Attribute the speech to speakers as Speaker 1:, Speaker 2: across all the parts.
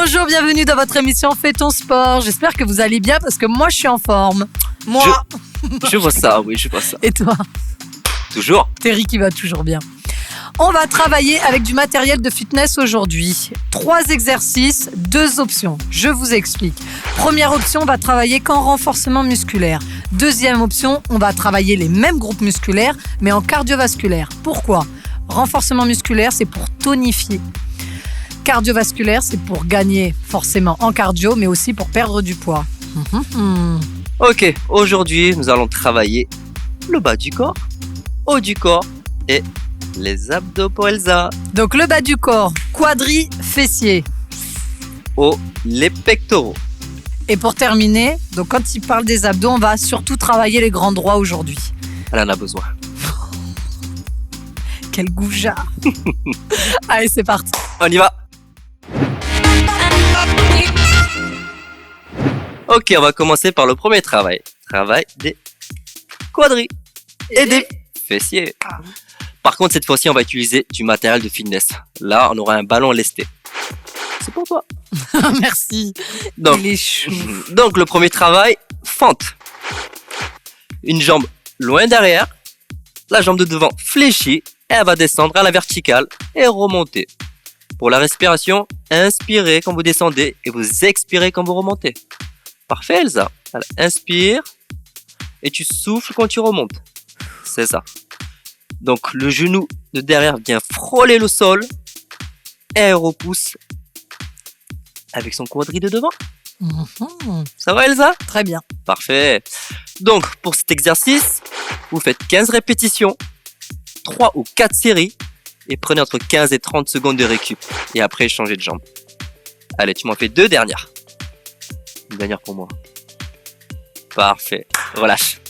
Speaker 1: Bonjour, bienvenue dans votre émission Fais ton sport. J'espère que vous allez bien parce que moi je suis en forme. Moi.
Speaker 2: Je vois ça, oui, je vois ça.
Speaker 1: Et toi?
Speaker 2: Toujours.
Speaker 1: Terry qui va toujours bien. On va travailler avec du matériel de fitness aujourd'hui. 3 exercices, 2 options. Je vous explique. Première option, on va travailler qu'en renforcement musculaire. Deuxième option, on va travailler les mêmes groupes musculaires, mais en cardiovasculaire. Pourquoi? Renforcement musculaire, c'est pour tonifier. Cardiovasculaire, c'est pour gagner forcément en cardio, mais aussi pour perdre du poids.
Speaker 2: Ok, aujourd'hui, nous allons travailler le bas du corps, haut du corps et les abdos pour Elsa.
Speaker 1: Donc le bas du corps, quadri, fessier.
Speaker 2: Haut, les pectoraux.
Speaker 1: Et pour terminer, donc quand il parle des abdos, on va surtout travailler les grands droits aujourd'hui.
Speaker 2: Elle en a besoin.
Speaker 1: Quel goujat. Allez, c'est parti.
Speaker 2: On y va. Ok, on va commencer par le premier travail. Travail des quadris et des fessiers. Par contre, cette fois-ci, on va utiliser du matériel de fitness. Là, on aura un ballon lesté. C'est pour toi.
Speaker 1: Merci.
Speaker 2: Donc,
Speaker 1: Il est chou.
Speaker 2: donc, le premier travail, fente. Une jambe loin derrière, la jambe de devant fléchie, et elle va descendre à la verticale et remonter. Pour la respiration, inspirez quand vous descendez et vous expirez quand vous remontez. Parfait, Elsa. Alors, inspire et tu souffles quand tu remontes. C'est ça. Donc, le genou de derrière vient frôler le sol et elle repousse avec son quadri de devant. Ça va, Elsa?
Speaker 1: Très bien.
Speaker 2: Parfait. Donc, pour cet exercice, vous faites 15 répétitions, 3 ou 4 séries et prenez entre 15 et 30 secondes de récup. Et après, changez de jambe. Allez, tu m'en fais 2 dernières. Une dernière pour moi. Parfait. Relâche.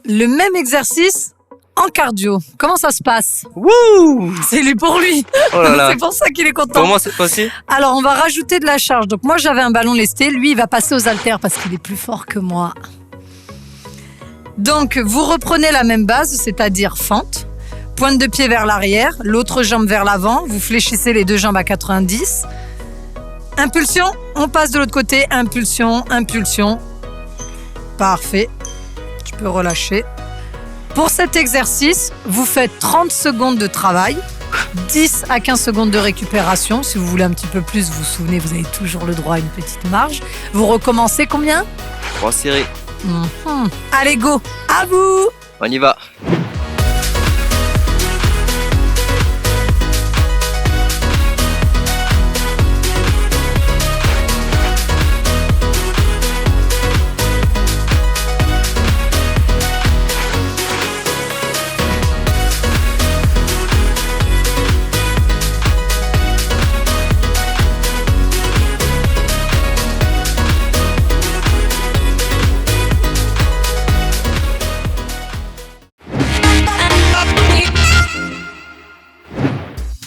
Speaker 1: Le même exercice en cardio. Comment ça se passe?
Speaker 2: Wouh!
Speaker 1: C'est lui pour lui.
Speaker 2: Oh là là.
Speaker 1: C'est pour ça qu'il est content.
Speaker 2: Comment cette fois-ci?
Speaker 1: Alors, on va rajouter de la charge. Donc, moi, j'avais un ballon lesté. Lui, il va passer aux haltères parce qu'il est plus fort que moi. Donc, vous reprenez la même base, c'est-à-dire fente. Pointe de pied vers l'arrière, l'autre jambe vers l'avant. Vous fléchissez les 2 jambes à 90. Impulsion, on passe de l'autre côté. Impulsion, impulsion. Parfait. Tu peux relâcher. Pour cet exercice, vous faites 30 secondes de travail, 10 à 15 secondes de récupération. Si vous voulez un petit peu plus, vous vous souvenez, vous avez toujours le droit à une petite marge. Vous recommencez combien?
Speaker 2: 3 séries.
Speaker 1: Allez, go! À vous!
Speaker 2: On y va.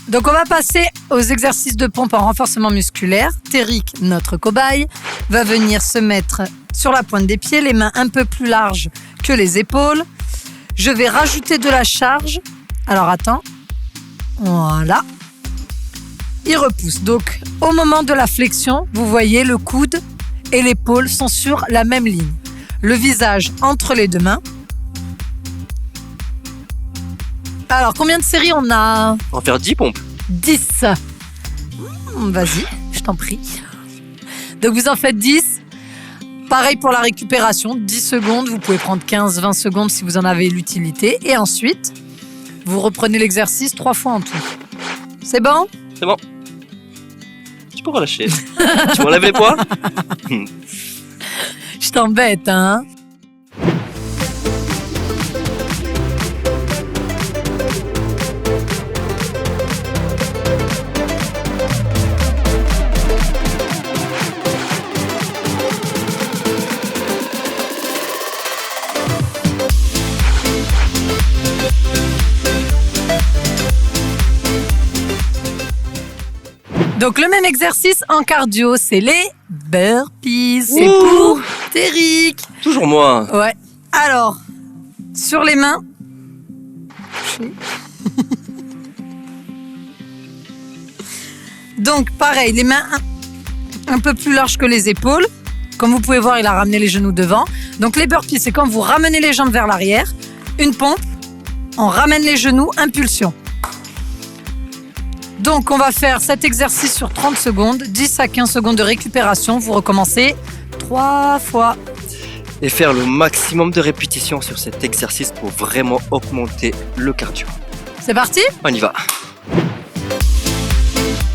Speaker 1: Donc, on va passer aux exercices de pompe en renforcement musculaire. Téric, notre cobaye, va venir se mettre sur la pointe des pieds, les mains un peu plus larges que les épaules. Je vais rajouter de la charge. Alors, attends. Voilà. Il repousse. Donc, au moment de la flexion, vous voyez, le coude et l'épaule sont sur la même ligne. Le visage entre les 2 mains. Alors, combien de séries on a?
Speaker 2: On va faire 10 pompes.
Speaker 1: 10. Vas-y, je t'en prie. Donc, vous en faites 10. Pareil pour la récupération, 10 secondes. Vous pouvez prendre 15-20 secondes si vous en avez l'utilité. Et ensuite, vous reprenez l'exercice 3 fois en tout. C'est bon?
Speaker 2: C'est bon. Tu peux relâcher. Tu m'enlèves les poids?
Speaker 1: Je t'embête, hein? Donc le même exercice en cardio, c'est les burpees. C'est
Speaker 2: Ouh.
Speaker 1: pour Téric.
Speaker 2: Toujours moi.
Speaker 1: Ouais. Alors, sur les mains. Donc pareil, les mains un peu plus larges que les épaules. Comme vous pouvez voir, il a ramené les genoux devant. Donc les burpees, c'est quand vous ramenez les jambes vers l'arrière. Une pompe, on ramène les genoux, impulsion. Donc on va faire cet exercice sur 30 secondes, 10 à 15 secondes de récupération. Vous recommencez 3 fois.
Speaker 2: Et faire le maximum de répétitions sur cet exercice pour vraiment augmenter le cardio.
Speaker 1: C'est parti ?
Speaker 2: On y va.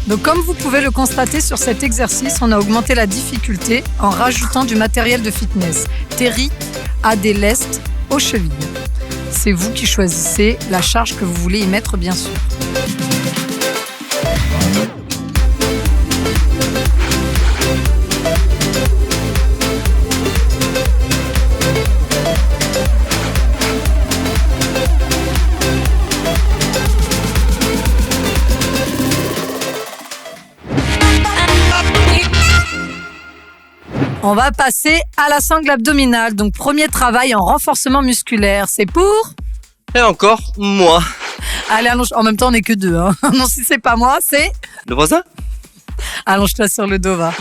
Speaker 1: Donc comme vous pouvez le constater sur cet exercice, on a augmenté la difficulté en rajoutant du matériel de fitness. Téric a des lestes aux chevilles. C'est vous qui choisissez la charge que vous voulez y mettre, bien sûr. On va passer à la sangle abdominale. Donc, premier travail en renforcement musculaire. C'est pour...
Speaker 2: Et encore, moi.
Speaker 1: Allez, allonge. En même temps, on n'est que deux. Hein. Non, si c'est pas moi, c'est...
Speaker 2: Le voisin?
Speaker 1: Allonge-toi sur le dos, va.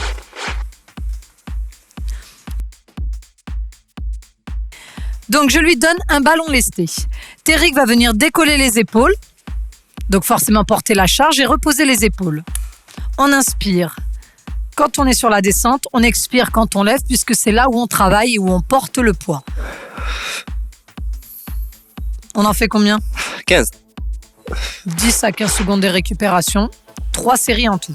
Speaker 1: Donc, je lui donne un ballon lesté. Téric va venir décoller les épaules. Donc, forcément, porter la charge et reposer les épaules. On inspire. Quand on est sur la descente, on expire quand on lève, puisque c'est là où on travaille et où on porte le poids. On en fait combien ?
Speaker 2: 15.
Speaker 1: 10 à 15 secondes de récupération. 3 séries en tout.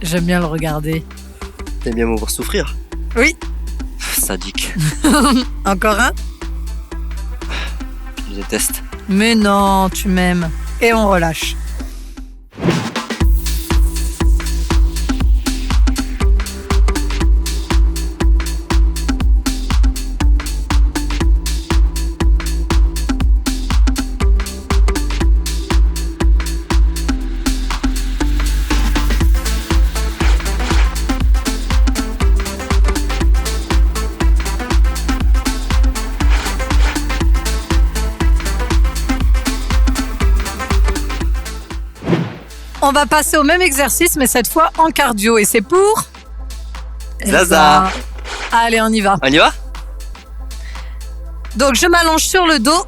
Speaker 1: J'aime bien le regarder.
Speaker 2: T'aimes bien me voir souffrir?
Speaker 1: Oui.
Speaker 2: Sadique.
Speaker 1: Encore un ?
Speaker 2: Je déteste.
Speaker 1: Mais non, tu m'aimes. Et on relâche. On va passer au même exercice, mais cette fois en cardio. Et c'est pour...
Speaker 2: Zaza.
Speaker 1: Allez, on y va.
Speaker 2: On y va?
Speaker 1: Donc, je m'allonge sur le dos.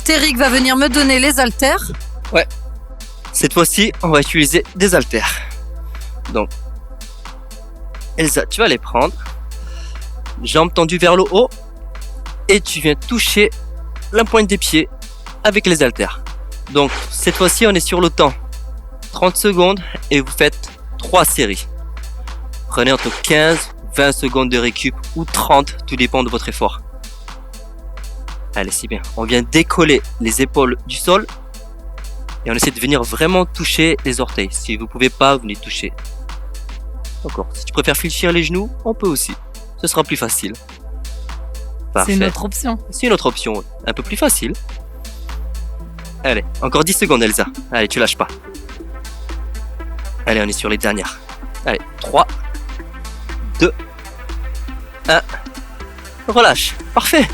Speaker 1: Téric va venir me donner les haltères.
Speaker 2: Ouais. Cette fois-ci, on va utiliser des haltères. Donc, Elsa, tu vas les prendre. Jambes tendues vers le haut. Et tu viens toucher la pointe des pieds avec les haltères. Donc, cette fois-ci, on est sur le temps. 30 secondes et vous faites 3 séries. Prenez entre 15, 20 secondes de récup ou 30, tout dépend de votre effort. Allez, c'est bien. On vient décoller les épaules du sol et on essaie de venir vraiment toucher les orteils. Si vous pouvez pas, venez toucher. Encore. Si tu préfères fléchir les genoux, on peut aussi. Ce sera plus facile. Parfait.
Speaker 1: C'est une autre option.
Speaker 2: C'est une autre option, un peu plus facile. Allez, encore 10 secondes, Elsa. Allez, tu lâches pas. Allez, on est sur les dernières. Allez, 3, 2, 1. Relâche. Parfait.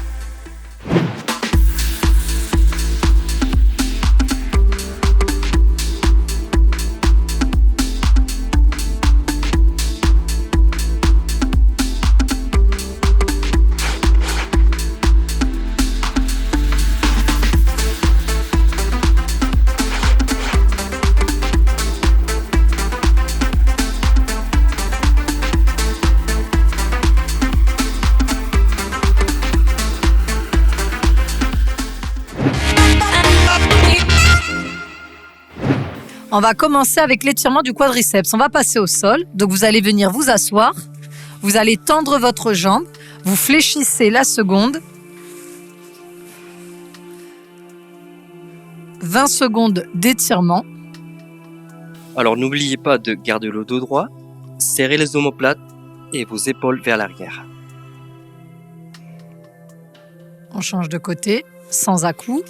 Speaker 1: On va commencer avec l'étirement du quadriceps. On va passer au sol. Donc, vous allez venir vous asseoir. Vous allez tendre votre jambe. Vous fléchissez la seconde. 20 secondes d'étirement.
Speaker 2: Alors, n'oubliez pas de garder le dos droit, serrer les omoplates et vos épaules vers l'arrière.
Speaker 1: On change de côté, sans à-coups.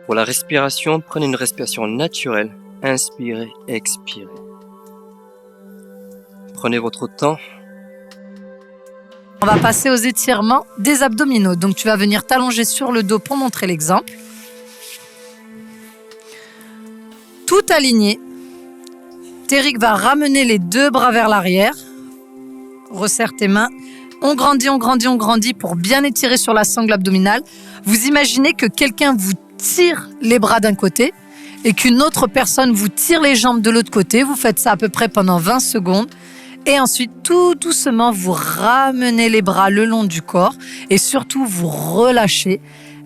Speaker 2: Pour la respiration, prenez une respiration naturelle. Inspirez, expirez. Prenez votre temps.
Speaker 1: On va passer aux étirements des abdominaux. Donc tu vas venir t'allonger sur le dos pour montrer l'exemple. Tout aligné. Téric va ramener les deux bras vers l'arrière. Resserre tes mains. On grandit pour bien étirer sur la sangle abdominale. Vous imaginez que quelqu'un vous tire les bras d'un côté et qu'une autre personne vous tire les jambes de l'autre côté. Vous faites ça à peu près pendant 20 secondes. Et ensuite, tout doucement, vous ramenez les bras le long du corps et surtout, vous relâchez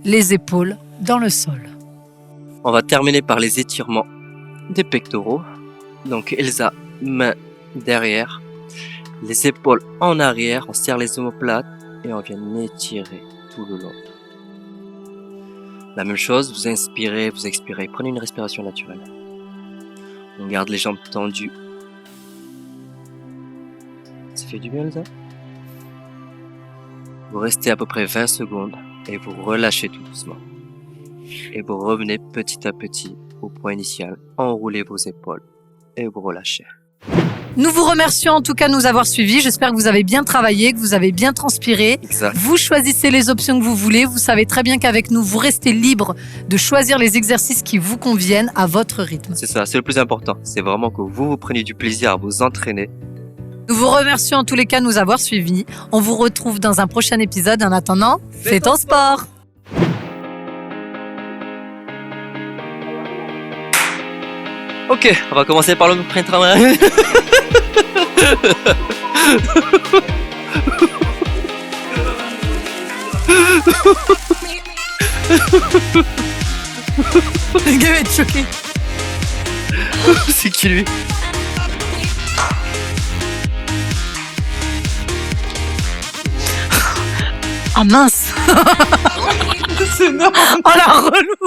Speaker 1: les épaules dans le sol.
Speaker 2: On va terminer par les étirements des pectoraux. Donc Elsa, main derrière, les épaules en arrière, on serre les omoplates et on vient étirer tout le long. La même chose, vous inspirez, vous expirez. Prenez une respiration naturelle. On garde les jambes tendues. Ça fait du bien, Elsa? Vous restez à peu près 20 secondes et vous relâchez tout doucement. Et vous revenez petit à petit au point initial. Enroulez vos épaules et vous relâchez.
Speaker 1: Nous vous remercions en tout cas de nous avoir suivis. J'espère que vous avez bien travaillé, que vous avez bien transpiré.
Speaker 2: Exact.
Speaker 1: Vous choisissez les options que vous voulez. Vous savez très bien qu'avec nous, vous restez libre de choisir les exercices qui vous conviennent à votre rythme.
Speaker 2: C'est ça, c'est le plus important. C'est vraiment que vous preniez du plaisir à vous entraîner.
Speaker 1: Nous vous remercions en tous les cas de nous avoir suivis. On vous retrouve dans un prochain épisode. En attendant, fais ton sport.
Speaker 2: Ok, on va commencer par le printemps.
Speaker 1: Le gars va être choqué.
Speaker 2: C'est qui lui?
Speaker 1: Ah mince.
Speaker 2: C'est énorme.
Speaker 1: Oh la relou.